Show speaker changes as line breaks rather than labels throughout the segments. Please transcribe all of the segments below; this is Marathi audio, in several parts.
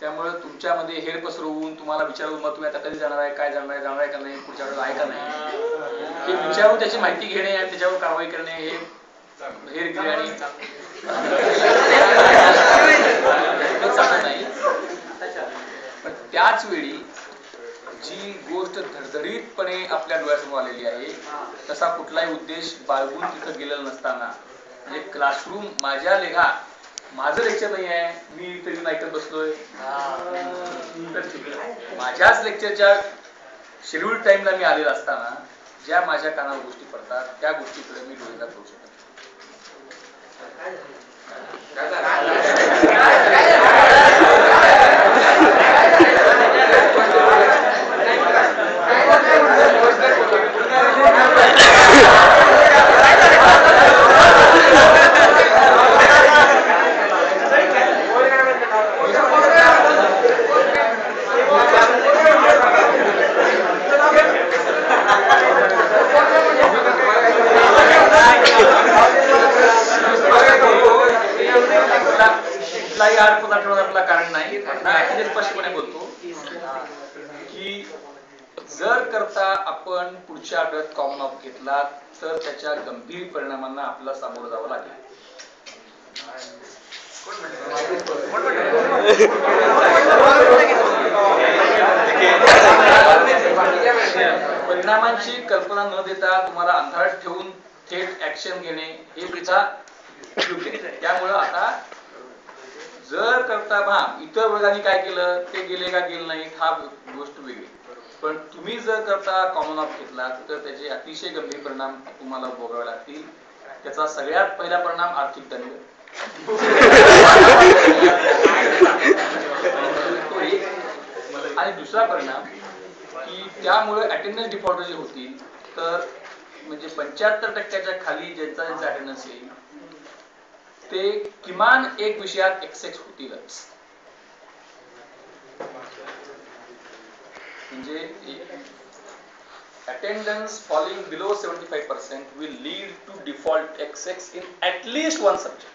त्यामुळे तुमच्यामध्ये हेर पसरवून तुम्हाला विचारून मग तुम्ही आता कधी जाणार आहे, काय जाणार आहे का नाही, पुढच्या वेळेला आहे का नाही हे विचारून त्याची माहिती घेणे आणि त्याच्यावर कारवाई करणे हे हेरगिरी आणि चांगलं नाही. पण त्याच वेळी जी गोष्ट धडधडीतपणे आपल्या डोळ्यासमोर आलेली आहे तसा कुठलाही उद्देश बाळगून तिथं गेलेला नसताना म्हणजे क्लासरूम माझ्या लेखा माझं लेक्चर नाही आहे, मी तरी ऐकत बसलोय, माझ्याच लेक्चरच्या शेड्यूल टाइमला मी आलेला असताना ज्या माझ्या कानावर गोष्टी पडतात त्या गोष्टीकडे मी डोळे जात शकतो. कुठलाही अर्थ दाखवण्याला कारण नाही. मी स्पष्टपणे बोलतो की जर करता आपण पुढच्या आठवड्यात कॉमन ऑफ घेतला तर त्याच्या गंभीर परिणामांना आपल्याला सामोरं जावं लागेल. परिणामांची कल्पना न देता तुम्हाला अंधारात ठेवून थेट ऍक्शन घेणे हे सुद्धा योग्य आहे. त्यामुळं आता जर करता इतर वर्गाने काय केलं ते गेले का गेले नाही हा गोष्ट वेगळी, पण तुम्ही जर करता कॉमन ऑफ घेतला तर त्याचे अतिशय गंभीर परिणाम तुम्हाला भोगावे लागतील. त्याचा सगळ्यात पहिला परिणाम आर्थिक दंड आणि दुसरा परिणाम की त्यामुळे अटेंडन्स डिफॉल्ट जे होतील तर म्हणजे 75% खाली ज्यांचा अटेंडन्स येईल ते किमान एक विषयात एक्सेस होतीलच. म्हणजे attendance falling below 75% will lead to default excess in at least one subject.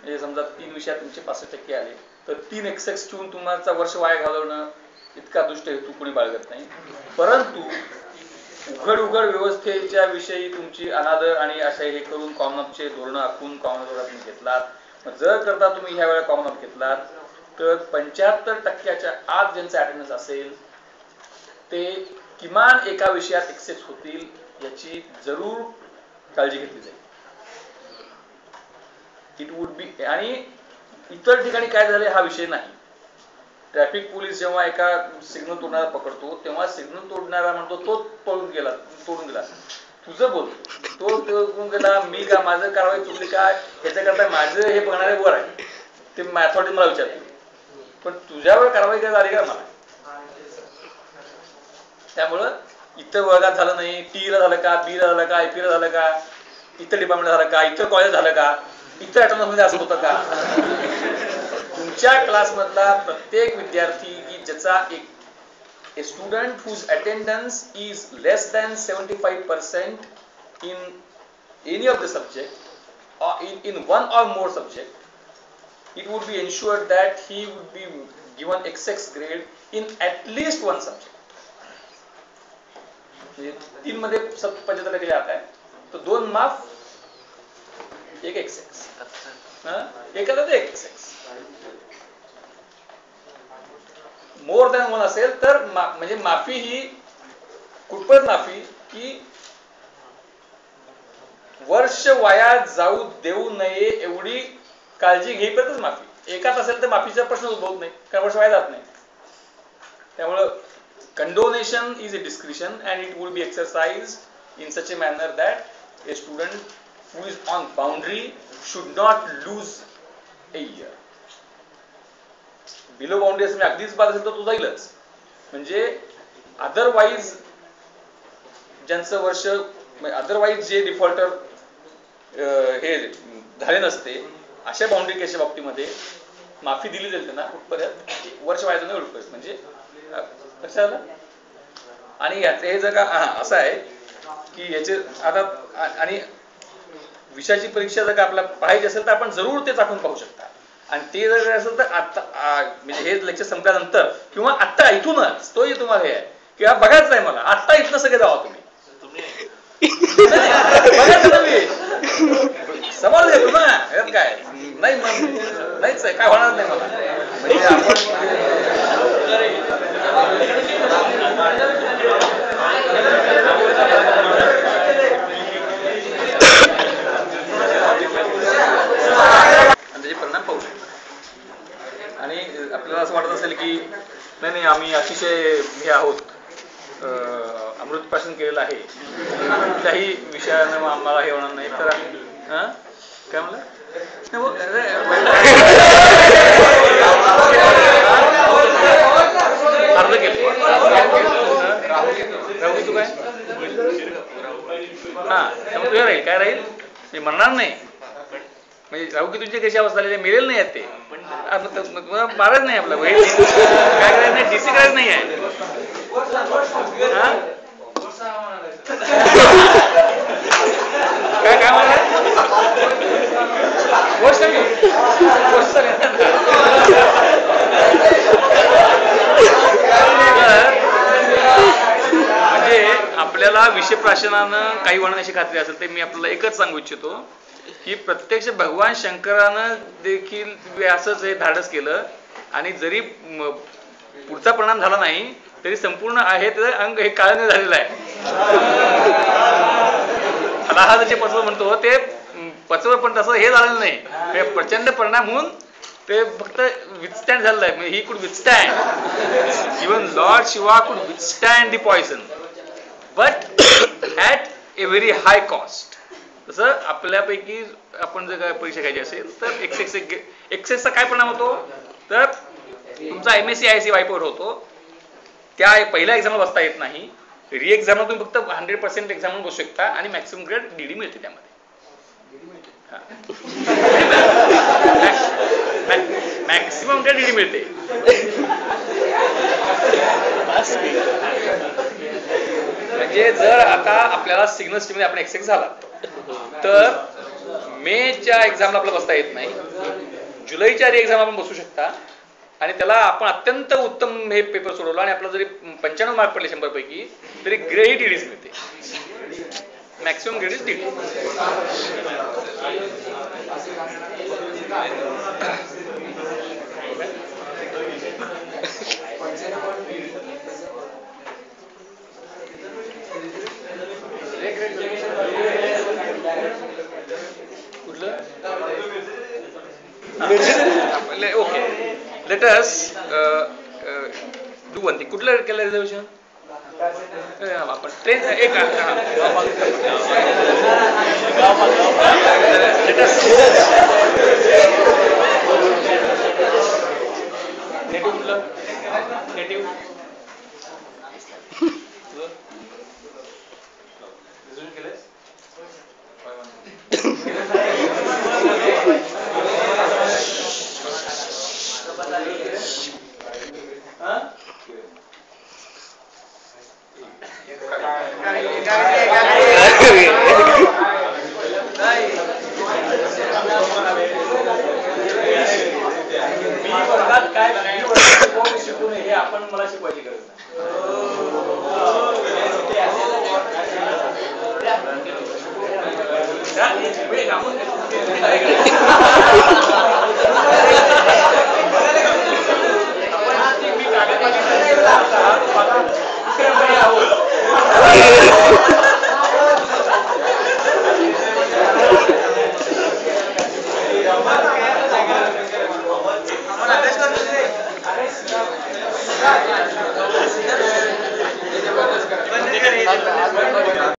म्हणजे समजा 3 विषयात तुमचे 65% आले तर 3 एक्सेस ठेवून तुम्हाला वर्ष वाया घालवणं इतका दुष्ट हेतू कोणी बाळगत नाही. परंतु उघड व्यवस्थेच्या विषयी तुमची अनादर आणि अशा हे करून कॉमन ऑफचे धोरण आखून कॉमन ऑफ तुम्ही घेतलात. जर करता तुम्ही ह्या वेळेला कॉमन ऑफ घेतलात तर 75% आत ज्यांचे अटेंडन्स असेल ते किमान एका विषयात एक्सेस होतील याची जरूर काळजी घेतली जाईल. इट वुड बी आणि इतर ठिकाणी काय झाले हा विषय नाही. ट्रॅफिक पोलीस जेव्हा एका सिग्नल तोडणारा पकडतो तेव्हा सिग्नल तोडणारा म्हणतो तो तोडून गेला. तुझं बोल तो तोडून गेला मी का माझं कारवाई चुकली काय ह्याच्याकरता माझं हे बघणारे वर आहे ते मॅथॉरिटी मला विचारतो, पण तुझ्यावर कारवाई काय झाली का मला. त्यामुळं इतर वर्गात झालं नाही, टी ला झालं का, बी ला झालं का, आयपी ला झालं का, इतर डिपार्टमेंट झालं का, इतर कॉलेज झालं का, इतर अटॉनॉमसमध्ये असं होतं का. तुमच्या क्लासमधला प्रत्येक विद्यार्थी की ज्याचा a student whose attendance is less than 75% in any of the subject or in one or more subject, it would be ensured that he would be given excess grade in at least one subject. 3 मध्ये 75% आता आहे तो 2 माफ 1 एक्सेस एकाला ते 1 एक्सेस मोर दॅन 1 असेल तर म्हणजे माफी ही कुठपर्यंत माफी की वर्ष वाया जाऊ देऊ नये एवढी काळजी घेईपर्यंतच माफी. एकात असेल तर माफीचा प्रश्न उद्भवत नाही कारण वर्ष वाया जात नाही. त्यामुळं condonation is a discretion and it will be exercised in such a manner that a student who is on boundary should not lose a year. Below boundary असं अगदीच बाद असेल तर तो जाईलच. म्हणजे अदरवाईज ज्यांचं वर्ष अदरवाईज जे डिफॉल्टर हे झाले नसते अशा बाउंड्री केसच्या बाबतीमध्ये माफी दिली जाईल त्यांना कुठपर्यंत वर्ष वाया जाणं एवढपर्यंत. म्हणजे कसं झालं आणि हे जर का असं आहे की याचे आता आणि विषयाची परीक्षा जर का आपल्याला पाहायची असेल तर आपण जरूर ते चाकून पाहू शकता. आणि ते जर असेल तर आता म्हणजे हे लेक्चर संपल्यानंतर किंवा आत्ता इथूनच तोही तुम्हाला हे आहे किंवा बघायचं आहे मला आत्ता इथनं सगळे जावा तुम्ही बघायचं ना मी समोर घेतो ना ह्यात काय नाही नाहीच आहे काय होणार नाही मला म्हणजे त्याचे परिणाम पाहू शकतो आणि आपल्याला असं वाटत असेल की नाही आम्ही अतिशय हे आहोत अमृतपासन केलेलं आहे कुठल्याही विषयानं आम्हाला हे होणार नाही तर काय म्हणलं अर्ध केलं राहू तू काय त्यामुळे तुझ्या राहील काय राहील मी म्हणणार नाही म्हणजे राहू की तुझी कशी अवस्था झालेली मिळेल नाही आहेत ते मारायच नाही आपलं काय करायचं नाही डीसी करायचं नाही आहे काय म्हणा गोष्ट म्हणजे आपल्याला विषय प्राशनानं काही होण्याची खात्री असेल ते मी आपल्याला एकच सांगू इच्छितो की प्रत्यक्ष भगवान शंकरानं देखील असंच हे धाडस केलं आणि जरी पुढचा परिणाम झाला नाही तरी संपूर्ण आहे तर अंग हे काळं झालेलं आहे हा जे पचव म्हणतो ते पचव पण तसं हे झालेलं नाही प्रचंड परिणाम होऊन ते फक्त विथस्टँड झालेलं आहे म्हणजे he could withstand even Lord Shiva could withstand the poison but at a very high cost तसं आपल्यापैकी आपण जर काय परीक्षा घ्यायची असेल तर एक्सेसचा काय परिणाम होतो तर तुमचा MSc ISC वाईपवर होतो त्या पहिल्या एक्झामला बसता येत नाही री एक्झामला तुम्ही फक्त 100% एक्झाम बसू शकता आणि मॅक्सिमम ग्रेड DD मिळते त्यामध्ये मॅक्सिमम ग्रेड DD मिळते म्हणजे जर आता आपल्याला सिग्नल स्ट्रीममध्ये आपण एक्सेस झाला तर मेच्या एक्झामला आपल्याला बसता येत नाही जुलैच्या री एक्झाम आपण बसू शकता आणि त्याला आपण अत्यंत उत्तम हे पेपर सोडवला आणि आपल्याला जरी 95 मार्क पडले 100 पैकी तरी ग्रेड DDच मिळते मॅक्सिमम ग्रेड DD कुठलं okay let us do one thing कुठलं केलं रिझर्वेशन आपण ट्रेन एक नेटिव्ह कुठलं नेटिव्ह हे आपण मला शिकवायची गरज नाही